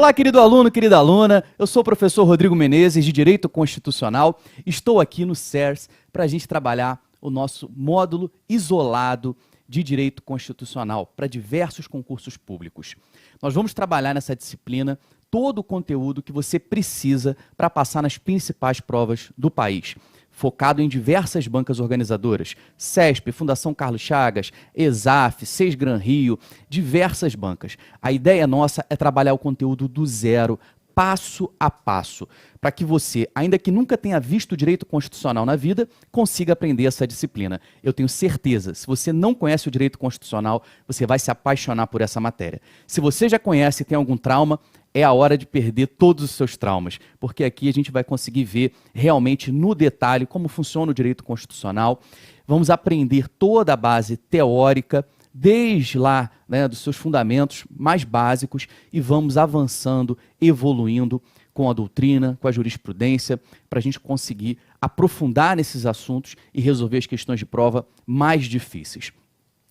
Olá, querido aluno, querida aluna. Eu sou o professor Rodrigo Menezes, de Direito Constitucional. Estou aqui no CERS para a gente trabalhar o nosso módulo isolado de Direito Constitucional para diversos concursos públicos. Nós vamos trabalhar nessa disciplina todo o conteúdo que você precisa para passar nas principais provas do país, focado em diversas bancas organizadoras, CESP, Fundação Carlos Chagas, ESAF, Sesgran Rio, diversas bancas. A ideia nossa é trabalhar o conteúdo do zero, passo a passo, para que você, ainda que nunca tenha visto direito constitucional na vida, consiga aprender essa disciplina. Eu tenho certeza, se você não conhece o direito constitucional, você vai se apaixonar por essa matéria. Se você já conhece e tem algum trauma, é a hora de perder todos os seus traumas, porque aqui a gente vai conseguir ver realmente no detalhe como funciona o direito constitucional. Vamos aprender toda a base teórica, desde lá, né, dos seus fundamentos mais básicos, e vamos avançando, evoluindo com a doutrina, com a jurisprudência, para a gente conseguir aprofundar nesses assuntos e resolver as questões de prova mais difíceis.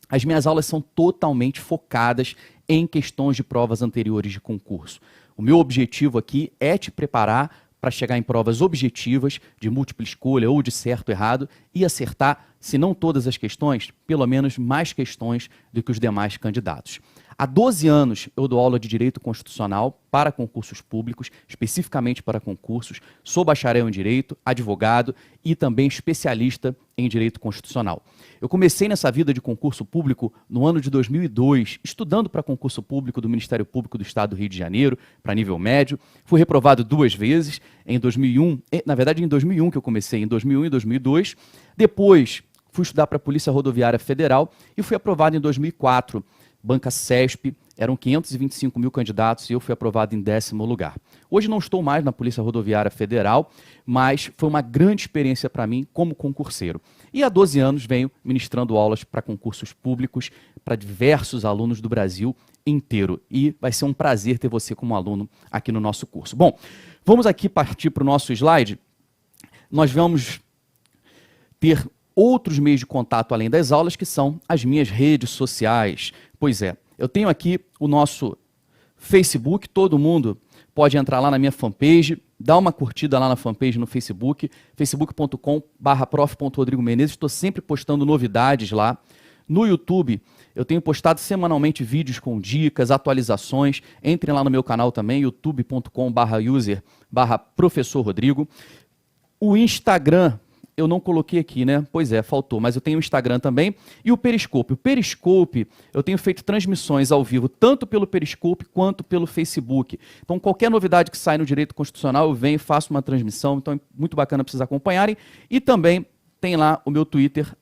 As minhas aulas são totalmente focadas em questões de provas anteriores de concurso. O meu objetivo aqui é te preparar para chegar em provas objetivas, de múltipla escolha ou de certo ou errado, e acertar, se não todas as questões, pelo menos mais questões do que os demais candidatos. Há 12 anos eu dou aula de Direito Constitucional para concursos públicos, especificamente para concursos. Sou bacharel em Direito, advogado e também especialista em Direito Constitucional. Eu comecei nessa vida de concurso público no ano de 2002, estudando para concurso público do Ministério Público do Estado do Rio de Janeiro, para nível médio. Fui reprovado 2 vezes, em 2001, na verdade em 2001 que eu comecei, em 2001 e 2002. Depois fui estudar para a Polícia Rodoviária Federal e fui aprovado em 2004. Banca CESP, eram 525 mil candidatos e eu fui aprovado em 10º lugar. Hoje não estou mais na Polícia Rodoviária Federal, mas foi uma grande experiência para mim como concurseiro. E há 12 anos venho ministrando aulas para concursos públicos, para diversos alunos do Brasil inteiro. E vai ser um prazer ter você como aluno aqui no nosso curso. Bom, vamos aqui partir para o nosso slide. Nós vamos ter outros meios de contato além das aulas, que são as minhas redes sociais. Pois é, eu tenho aqui o nosso Facebook, todo mundo pode entrar lá na minha fanpage, dá uma curtida lá na fanpage no Facebook, facebook.com/prof.Rodrigo Menezes, estou sempre postando novidades lá. No YouTube, eu tenho postado semanalmente vídeos com dicas, atualizações, entrem lá no meu canal também, youtube.com/user/professor Rodrigo. O Instagram, eu não coloquei aqui, né? Pois é, faltou, mas eu tenho o Instagram também e o Periscope. O Periscope, eu tenho feito transmissões ao vivo, tanto pelo Periscope quanto pelo Facebook. Então, qualquer novidade que sai no Direito Constitucional, eu venho e faço uma transmissão, então é muito bacana para vocês acompanharem. E também tem lá o meu Twitter,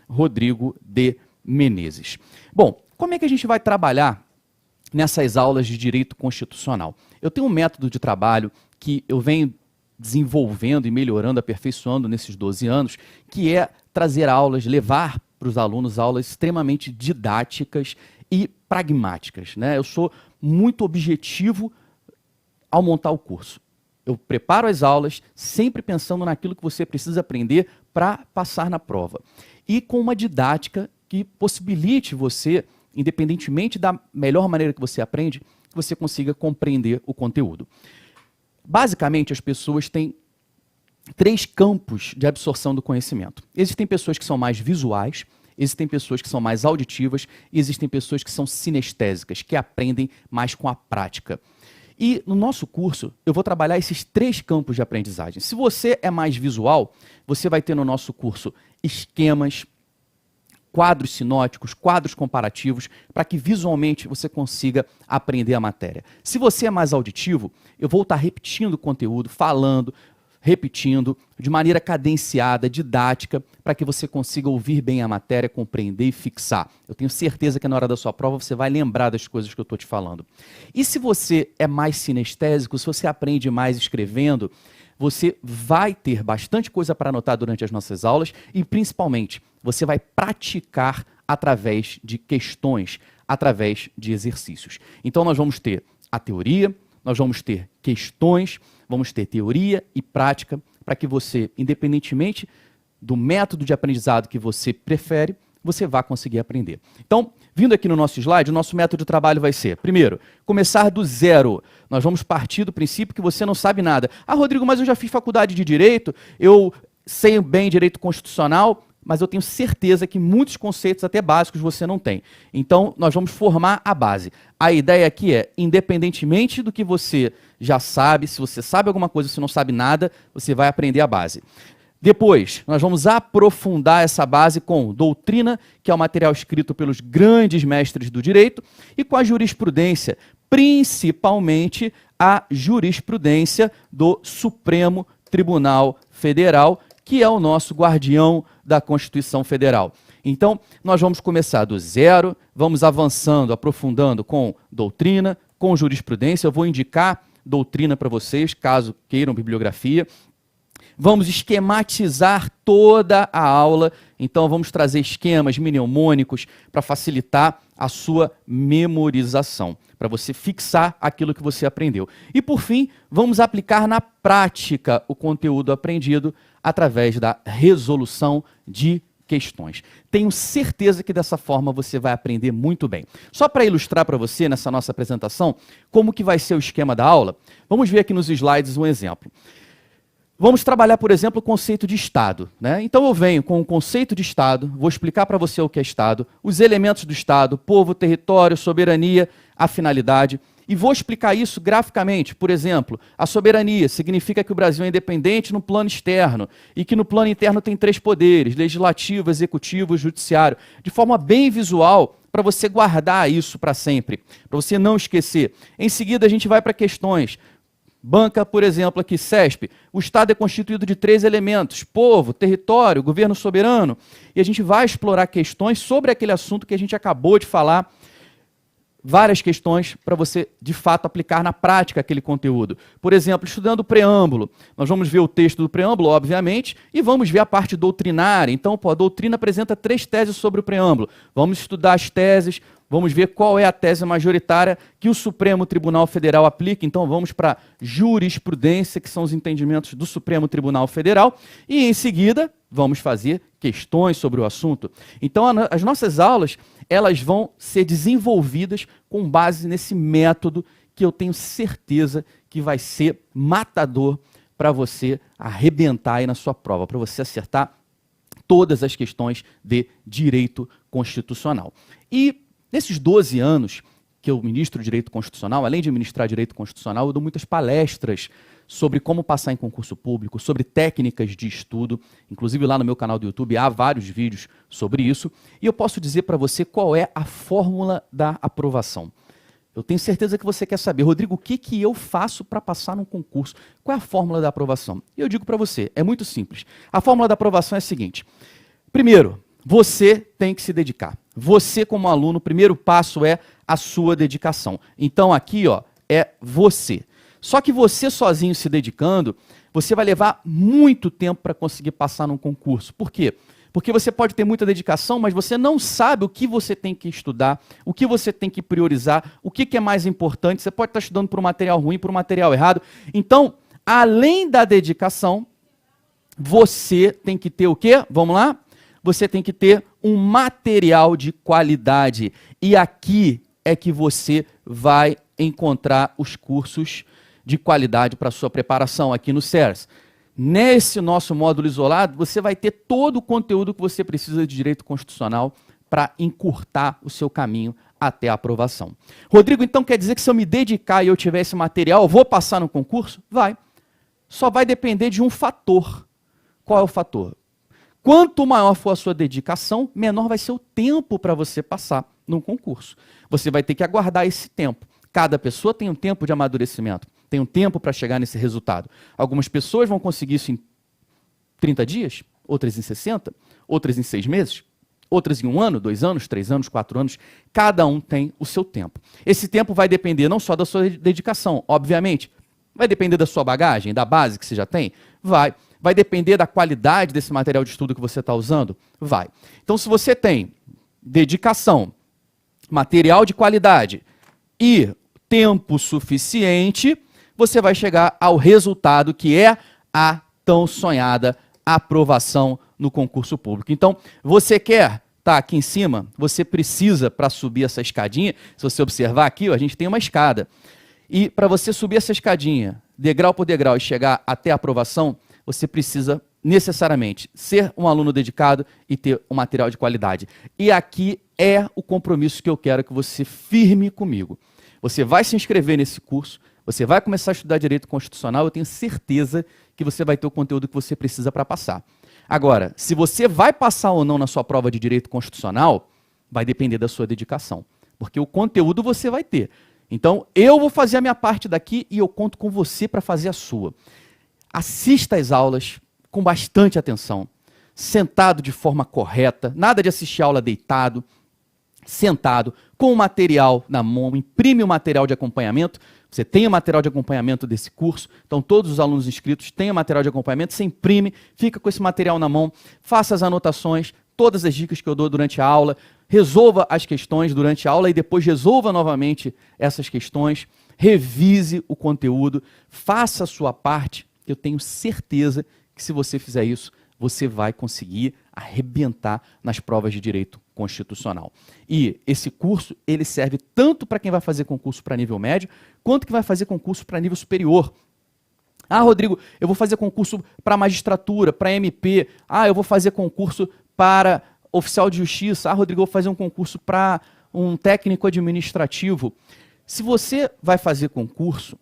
@RodrigoDMenezes. Bom, como é que a gente vai trabalhar nessas aulas de Direito Constitucional? Eu tenho um método de trabalho que eu venho desenvolvendo e melhorando, aperfeiçoando nesses 12 anos, que é trazer aulas, levar para os alunos aulas extremamente didáticas e pragmáticas, né? Eu sou muito objetivo ao montar o curso. Eu preparo as aulas sempre pensando naquilo que você precisa aprender para passar na prova. E com uma didática que possibilite você, independentemente da melhor maneira que você aprende, que você consiga compreender o conteúdo. Basicamente, as pessoas têm 3 campos de absorção do conhecimento. Existem pessoas que são mais visuais, existem pessoas que são mais auditivas e existem pessoas que são sinestésicas, que aprendem mais com a prática. E no nosso curso, eu vou trabalhar esses 3 campos de aprendizagem. Se você é mais visual, você vai ter no nosso curso esquemas, quadros sinóticos, quadros comparativos, para que visualmente você consiga aprender a matéria. Se você é mais auditivo, eu vou estar repetindo o conteúdo, falando, repetindo, de maneira cadenciada, didática, para que você consiga ouvir bem a matéria, compreender e fixar. Eu tenho certeza que na hora da sua prova você vai lembrar das coisas que eu estou te falando. E se você é mais sinestésico, se você aprende mais escrevendo, você vai ter bastante coisa para anotar durante as nossas aulas e, principalmente, você vai praticar através de questões, através de exercícios. Então, nós vamos ter a teoria, nós vamos ter questões, vamos ter teoria e prática para que você, independentemente do método de aprendizado que você prefere, você vá conseguir aprender. Então, Vindo aqui no nosso slide, o nosso método de trabalho vai ser, primeiro, começar do zero. Nós vamos partir do princípio que você não sabe nada. Ah, Rodrigo, mas eu já fiz faculdade de Direito, eu sei bem Direito Constitucional, mas eu tenho certeza que muitos conceitos até básicos você não tem. Então, nós vamos formar a base. A ideia aqui é, independentemente do que você já sabe, se você sabe alguma coisa, se não sabe nada, você vai aprender a base. Depois, nós vamos aprofundar essa base com doutrina, que é o material escrito pelos grandes mestres do direito, e com a jurisprudência, principalmente a jurisprudência do Supremo Tribunal Federal, que é o nosso guardião da Constituição Federal. Então, nós vamos começar do zero, vamos avançando, aprofundando com doutrina, com jurisprudência. Eu vou indicar doutrina para vocês, caso queiram bibliografia. Vamos esquematizar toda a aula, então vamos trazer esquemas mnemônicos para facilitar a sua memorização, para você fixar aquilo que você aprendeu. E por fim, vamos aplicar na prática o conteúdo aprendido através da resolução de questões. Tenho certeza que dessa forma você vai aprender muito bem. Só para ilustrar para você nessa nossa apresentação como que vai ser o esquema da aula, vamos ver aqui nos slides um exemplo. Vamos trabalhar, por exemplo, o conceito de Estado, né? Então eu venho com o conceito de Estado, vou explicar para você o que é Estado, os elementos do Estado, povo, território, soberania, a finalidade, e vou explicar isso graficamente. Por exemplo, a soberania significa que o Brasil é independente no plano externo e que no plano interno tem 3 poderes, legislativo, executivo e judiciário, de forma bem visual, para você guardar isso para sempre, para você não esquecer. Em seguida, a gente vai para questões. Banca, por exemplo, aqui, CESP, o Estado é constituído de 3 elementos, povo, território, governo soberano, e a gente vai explorar questões sobre aquele assunto que a gente acabou de falar, várias questões para você, de fato, aplicar na prática aquele conteúdo. Por exemplo, estudando o preâmbulo, nós vamos ver o texto do preâmbulo, obviamente, e vamos ver a parte doutrinária. Então, a doutrina apresenta 3 teses sobre o preâmbulo. Vamos estudar as teses, vamos ver qual é a tese majoritária que o Supremo Tribunal Federal aplica. Então, vamos para jurisprudência, que são os entendimentos do Supremo Tribunal Federal. E, em seguida, vamos fazer questões sobre o assunto. Então, as nossas aulas, elas vão ser desenvolvidas com base nesse método que eu tenho certeza que vai ser matador para você arrebentar aí na sua prova, para você acertar todas as questões de direito constitucional. E nesses 12 anos que eu ministro direito constitucional, além de ministrar direito constitucional, eu dou muitas palestras sobre como passar em concurso público, sobre técnicas de estudo. Inclusive lá no meu canal do YouTube há vários vídeos sobre isso. E eu posso dizer para você qual é a fórmula da aprovação. Eu tenho certeza que você quer saber, Rodrigo, o que eu faço para passar num concurso? Qual é a fórmula da aprovação? E eu digo para você, é muito simples. A fórmula da aprovação é a seguinte. Primeiro, você tem que se dedicar. Você, como aluno, o primeiro passo é a sua dedicação. Então, aqui, ó, é você. Só que você sozinho se dedicando, você vai levar muito tempo para conseguir passar num concurso. Por quê? Porque você pode ter muita dedicação, mas você não sabe o que você tem que estudar, o que você tem que priorizar, o que é mais importante. Você pode estar estudando por um material ruim, por um material errado. Então, além da dedicação, você tem que ter o quê? Vamos lá? Você tem que ter um material de qualidade. E aqui é que você vai encontrar os cursos de qualidade para a sua preparação aqui no CERS. Nesse nosso módulo isolado, você vai ter todo o conteúdo que você precisa de direito constitucional para encurtar o seu caminho até a aprovação. Rodrigo, então quer dizer que se eu me dedicar e eu tiver esse material, eu vou passar no concurso? Vai. Só vai depender de um fator. Qual é o fator? Quanto maior for a sua dedicação, menor vai ser o tempo para você passar no concurso. Você vai ter que aguardar esse tempo. Cada pessoa tem um tempo de amadurecimento, tem um tempo para chegar nesse resultado. Algumas pessoas vão conseguir isso em 30 dias, outras em 60, outras em 6 meses, outras em 1 ano, 2 anos, 3 anos, 4 anos. Cada um tem o seu tempo. Esse tempo vai depender não só da sua dedicação, obviamente, vai depender da sua bagagem, da base que você já tem? Vai. Vai depender da qualidade desse material de estudo que você está usando? Vai. Então, se você tem dedicação, material de qualidade e tempo suficiente, você vai chegar ao resultado que é a tão sonhada aprovação no concurso público. Então, você quer está aqui em cima, você precisa, para subir essa escadinha, se você observar aqui, ó, a gente tem uma escada. E para você subir essa escadinha, degrau por degrau, e chegar até a aprovação, você precisa necessariamente ser um aluno dedicado e ter um material de qualidade. E aqui é o compromisso que eu quero que você firme comigo. Você vai se inscrever nesse curso, você vai começar a estudar Direito Constitucional, eu tenho certeza que você vai ter o conteúdo que você precisa para passar. Agora, se você vai passar ou não na sua prova de Direito Constitucional, vai depender da sua dedicação, porque o conteúdo você vai ter. Então, eu vou fazer a minha parte daqui e eu conto com você para fazer a sua. Assista às aulas com bastante atenção, sentado de forma correta, nada de assistir a aula deitado, sentado, com o material na mão, imprime o material de acompanhamento. Você tem o material de acompanhamento desse curso, então todos os alunos inscritos têm o material de acompanhamento, você imprime, fica com esse material na mão, faça as anotações, todas as dicas que eu dou durante a aula, resolva as questões durante a aula e depois resolva novamente essas questões, revise o conteúdo, faça a sua parte. Eu tenho certeza que se você fizer isso, você vai conseguir arrebentar nas provas de direito constitucional. E esse curso, ele serve tanto para quem vai fazer concurso para nível médio, quanto que vai fazer concurso para nível superior. Ah, Rodrigo, eu vou fazer concurso para magistratura, para MP. Ah, eu vou fazer concurso para oficial de justiça. Ah, Rodrigo, eu vou fazer um concurso para um técnico administrativo. Se você vai fazer concurso,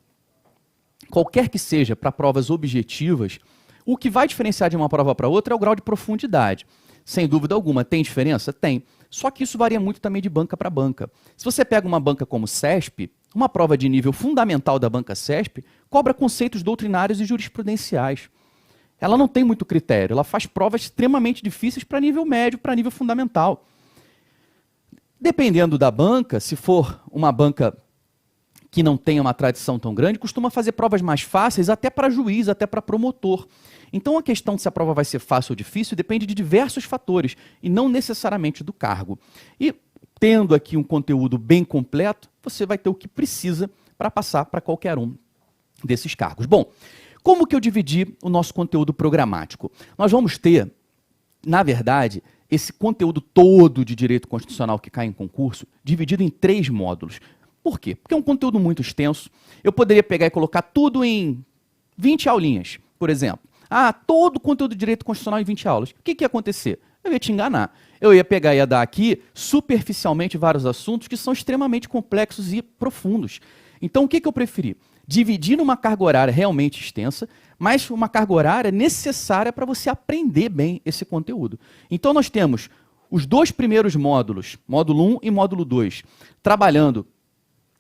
qualquer que seja, para provas objetivas, o que vai diferenciar de uma prova para outra é o grau de profundidade. Sem dúvida alguma, tem diferença? Tem. Só que isso varia muito também de banca para banca. Se você pega uma banca como CESP, uma prova de nível fundamental da banca CESP cobra conceitos doutrinários e jurisprudenciais. Ela não tem muito critério, ela faz provas extremamente difíceis para nível médio, para nível fundamental. Dependendo da banca, se for uma banca que não tenha uma tradição tão grande, costuma fazer provas mais fáceis até para juiz, até para promotor. Então a questão de se a prova vai ser fácil ou difícil depende de diversos fatores e não necessariamente do cargo. E tendo aqui um conteúdo bem completo, você vai ter o que precisa para passar para qualquer um desses cargos. Bom, como que eu dividi o nosso conteúdo programático? Nós vamos ter, na verdade, esse conteúdo todo de direito constitucional que cai em concurso dividido em 3 módulos. Por quê? Porque é um conteúdo muito extenso. Eu poderia pegar e colocar tudo em 20 aulinhas, por exemplo. Ah, todo o conteúdo de direito constitucional em 20 aulas. O que ia acontecer? Eu ia te enganar. Eu ia pegar e ia dar aqui, superficialmente, vários assuntos que são extremamente complexos e profundos. Então, o que eu preferi? Dividir numa carga horária realmente extensa, mas uma carga horária necessária para você aprender bem esse conteúdo. Então, nós temos os 2 primeiros módulos, módulo 1 e módulo 2, trabalhando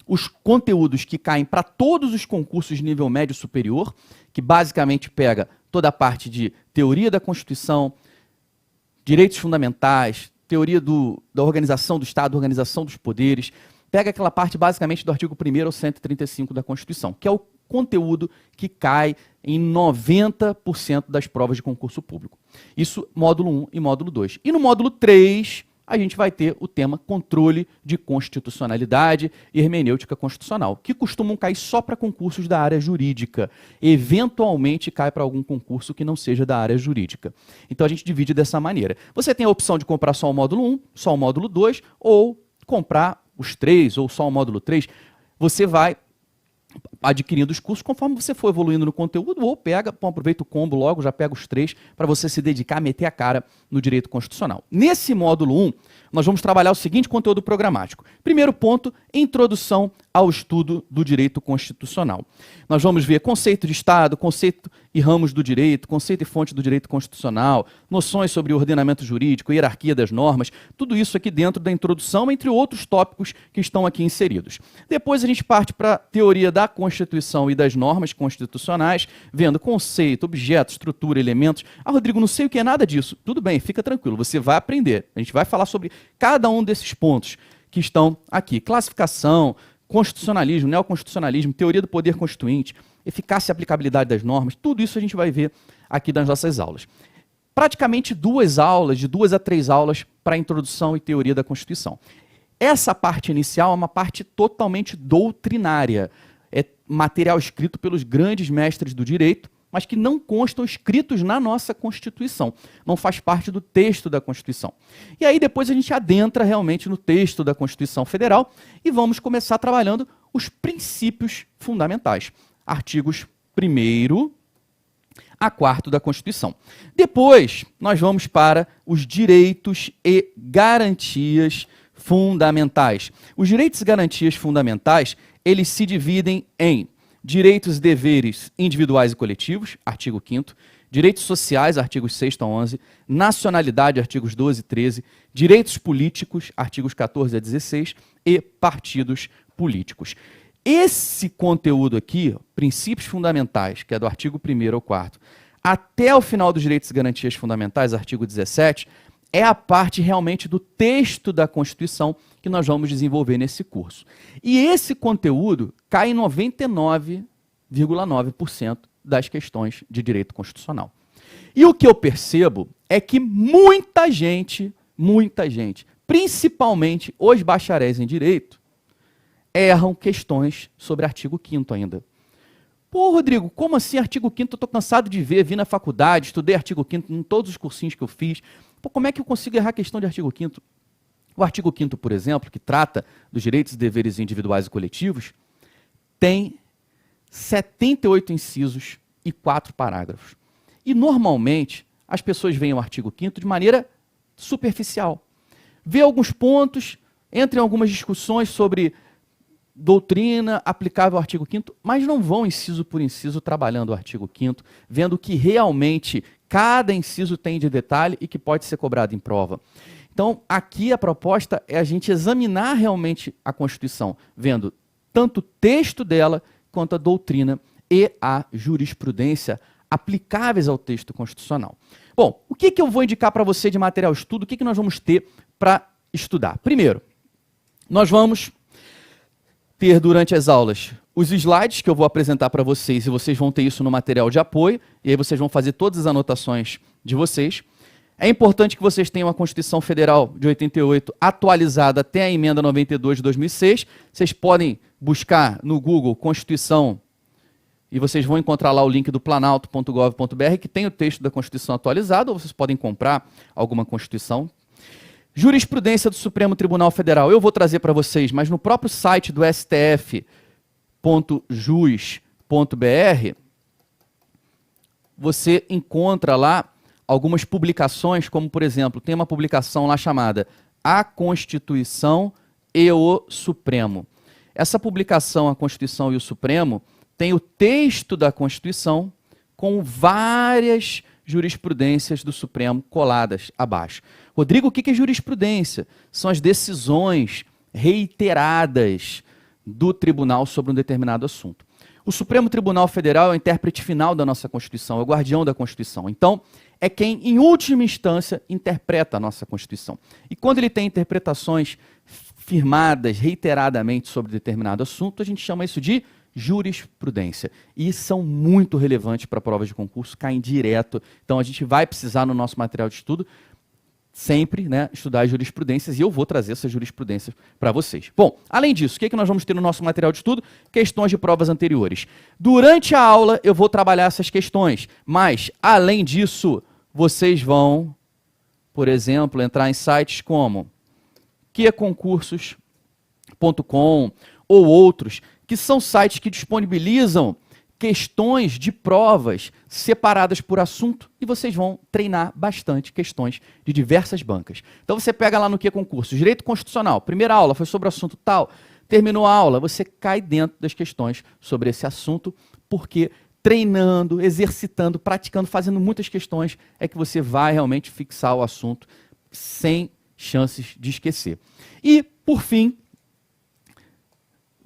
os conteúdos que caem para todos os concursos de nível médio superior, que basicamente pega toda a parte de teoria da Constituição, direitos fundamentais, teoria da organização do Estado, organização dos poderes, pega aquela parte basicamente do artigo 1º ao 135 da Constituição, que é o conteúdo que cai em 90% das provas de concurso público. Isso módulo 1 e módulo 2. E no módulo 3, a gente vai ter o tema controle de constitucionalidade e hermenêutica constitucional, que costumam cair só para concursos da área jurídica. Eventualmente cai para algum concurso que não seja da área jurídica. Então a gente divide dessa maneira. Você tem a opção de comprar só o módulo 1, só o módulo 2, ou comprar os 3, ou só o módulo 3. Você vai adquirindo os cursos conforme você for evoluindo no conteúdo, ou aproveita o combo logo, já pega os 3 para você se dedicar, meter a cara no direito constitucional. Nesse módulo 1, nós vamos trabalhar o seguinte conteúdo programático. Primeiro ponto, introdução ao estudo do direito constitucional. Nós vamos ver conceito de Estado, conceito e ramos do direito, conceito e fonte do direito constitucional, noções sobre ordenamento jurídico, hierarquia das normas, tudo isso aqui dentro da introdução, entre outros tópicos que estão aqui inseridos. Depois a gente parte para a teoria da Constituição e das normas constitucionais, vendo conceito, objeto, estrutura, elementos. Ah, Rodrigo, não sei o que é nada disso. Tudo bem, fica tranquilo, você vai aprender. A gente vai falar sobre cada um desses pontos que estão aqui. Classificação, constitucionalismo, neoconstitucionalismo, teoria do poder constituinte, eficácia e aplicabilidade das normas, tudo isso a gente vai ver aqui nas nossas aulas. Praticamente 2 aulas, de 2 a 3 aulas para a introdução e teoria da Constituição. Essa parte inicial é uma parte totalmente doutrinária. É material escrito pelos grandes mestres do direito, mas que não constam escritos na nossa Constituição. Não faz parte do texto da Constituição. E aí depois a gente adentra realmente no texto da Constituição Federal e vamos começar trabalhando os princípios fundamentais. Artigos 1º a 4º da Constituição. Depois, nós vamos para os direitos e garantias fundamentais. Os direitos e garantias fundamentais, eles se dividem em direitos e deveres individuais e coletivos, artigo 5º, direitos sociais, artigos 6º a 11, nacionalidade, artigos 12 e 13, direitos políticos, artigos 14 a 16, e partidos políticos. Esse conteúdo aqui, princípios fundamentais, que é do artigo 1º ao 4º, até o final dos direitos e garantias fundamentais, artigo 17, é a parte realmente do texto da Constituição que nós vamos desenvolver nesse curso. E esse conteúdo cai em 99,9% das questões de direito constitucional. E o que eu percebo é que muita gente, principalmente os bacharéis em direito, erram questões sobre artigo 5º ainda. Pô, Rodrigo, como assim artigo 5º? Eu estou cansado de ver, vim na faculdade, estudei artigo 5º em todos os cursinhos que eu fiz. Pô, como é que eu consigo errar a questão de artigo 5º? O artigo 5º, por exemplo, que trata dos direitos e deveres individuais e coletivos, tem 78 incisos e 4 parágrafos. E, normalmente, as pessoas veem o artigo 5º de maneira superficial. Vê alguns pontos, entra em algumas discussões sobre doutrina aplicável ao artigo 5º, mas não vão inciso por inciso trabalhando o artigo 5º, vendo o que realmente cada inciso tem de detalhe e que pode ser cobrado em prova. Então, aqui a proposta é a gente examinar realmente a Constituição, vendo tanto o texto dela quanto a doutrina e a jurisprudência aplicáveis ao texto constitucional. Bom, o que eu vou indicar para você de material de estudo? O que nós vamos ter para estudar? Primeiro, nós vamos ter durante as aulas os slides que eu vou apresentar para vocês, e vocês vão ter isso no material de apoio, e aí vocês vão fazer todas as anotações de vocês. É importante que vocês tenham a Constituição Federal de 88 atualizada até a emenda 92 de 2006. Vocês podem buscar no Google Constituição e vocês vão encontrar lá o link do planalto.gov.br que tem o texto da Constituição atualizado, ou vocês podem comprar alguma Constituição. Jurisprudência do Supremo Tribunal Federal, eu vou trazer para vocês, mas no próprio site do stf.jus.br, você encontra lá algumas publicações, como, por exemplo, tem uma publicação lá chamada A Constituição e o Supremo. Essa publicação, A Constituição e o Supremo, tem o texto da Constituição com várias jurisprudências do Supremo coladas abaixo. Rodrigo, o que é jurisprudência? São as decisões reiteradas do tribunal sobre um determinado assunto. O Supremo Tribunal Federal é o intérprete final da nossa Constituição, é o guardião da Constituição. Então, é quem, em última instância, interpreta a nossa Constituição. E quando ele tem interpretações firmadas reiteradamente sobre determinado assunto, a gente chama isso de jurisprudência. E são muito relevantes para provas de concurso, caem direto. Então, a gente vai precisar, no nosso material de estudo, sempre, né, estudar as jurisprudências, e eu vou trazer essas jurisprudências para vocês. Bom, além disso, o que nós vamos ter no nosso material de estudo? Questões de provas anteriores. Durante a aula, eu vou trabalhar essas questões, mas, além disso, vocês vão, por exemplo, entrar em sites como queconcursos.com ou outros, que são sites que disponibilizam questões de provas separadas por assunto, e vocês vão treinar bastante questões de diversas bancas. Então você pega lá no Que Concursos, Direito Constitucional, primeira aula foi sobre o assunto tal, terminou a aula, você cai dentro das questões sobre esse assunto, porque treinando, exercitando, praticando, fazendo muitas questões, é que você vai realmente fixar o assunto sem chances de esquecer. E, por fim,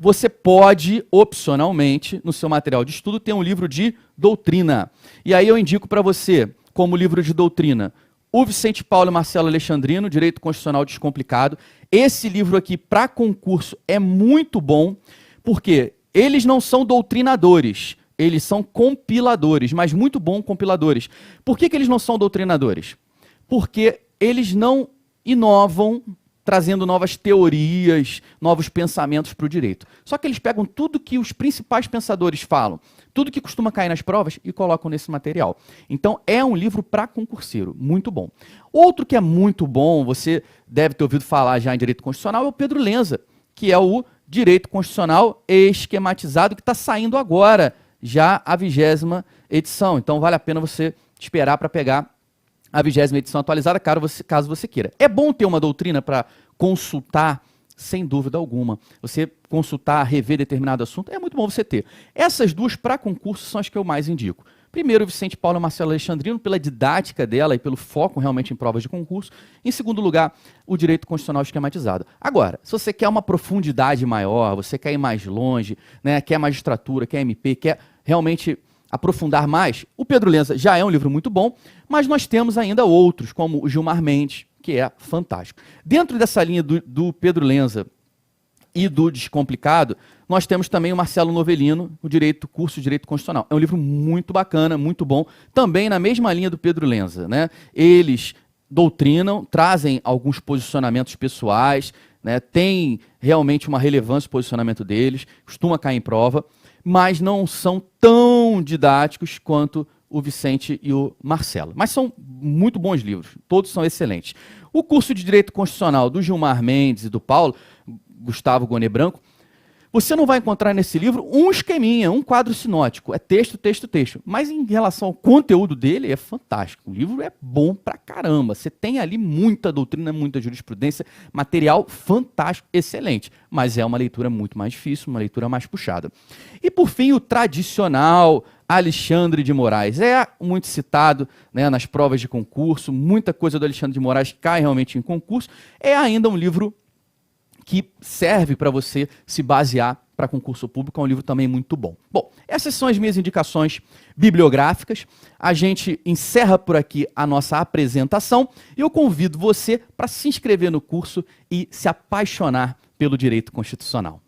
você pode, opcionalmente, no seu material de estudo, ter um livro de doutrina. E aí eu indico para você, como livro de doutrina, o Vicente Paulo e Marcelo Alexandrino, Direito Constitucional Descomplicado. Esse livro aqui, para concurso, é muito bom, porque eles não são doutrinadores, eles são compiladores, mas muito bom compiladores. Por que eles não são doutrinadores? Porque eles não inovam trazendo novas teorias, novos pensamentos para o direito. Só que eles pegam tudo que os principais pensadores falam, tudo que costuma cair nas provas e colocam nesse material. Então, é um livro para concurseiro, muito bom. Outro que é muito bom, você deve ter ouvido falar já em Direito Constitucional, é o Pedro Lenza, que é o Direito Constitucional Esquematizado, que está saindo agora, já a 20ª edição. Então, vale a pena você esperar para pegar a 20ª edição atualizada, caso você queira. É bom ter uma doutrina para consultar, sem dúvida alguma. Você consultar, rever determinado assunto, é muito bom você ter. Essas duas para concurso são as que eu mais indico. Primeiro, o Vicente Paulo e Marcelo Alexandrino, pela didática dela e pelo foco realmente em provas de concurso. Em segundo lugar, o Direito Constitucional Esquematizado. Agora, se você quer uma profundidade maior, você quer ir mais longe, né, quer magistratura, quer MP, quer realmente aprofundar mais, o Pedro Lenza já é um livro muito bom, mas nós temos ainda outros, como o Gilmar Mendes, que é fantástico. Dentro dessa linha do Pedro Lenza e do Descomplicado, nós temos também o Marcelo Novellino, o curso de Direito Constitucional. É um livro muito bacana, muito bom, também na mesma linha do Pedro Lenza, né? Eles doutrinam, trazem alguns posicionamentos pessoais, né? Tem realmente uma relevância o posicionamento deles, costuma cair em prova, mas não são tão didáticos quanto o Vicente e o Marcelo. Mas são muito bons livros, todos são excelentes. O curso de Direito Constitucional do Gilmar Mendes e do Paulo, Gustavo Gonê Branco, você não vai encontrar nesse livro um esqueminha, um quadro sinótico. É texto, texto, texto. Mas em relação ao conteúdo dele, é fantástico. O livro é bom pra caramba. Você tem ali muita doutrina, muita jurisprudência, material fantástico, excelente. Mas é uma leitura muito mais difícil, uma leitura mais puxada. E por fim, o tradicional Alexandre de Moraes. É muito citado, né, nas provas de concurso, muita coisa do Alexandre de Moraes cai realmente em concurso. É ainda um livro que serve para você se basear para concurso público, é um livro também muito bom. Bom, essas são as minhas indicações bibliográficas. A gente encerra por aqui a nossa apresentação e eu convido você para se inscrever no curso e se apaixonar pelo direito constitucional.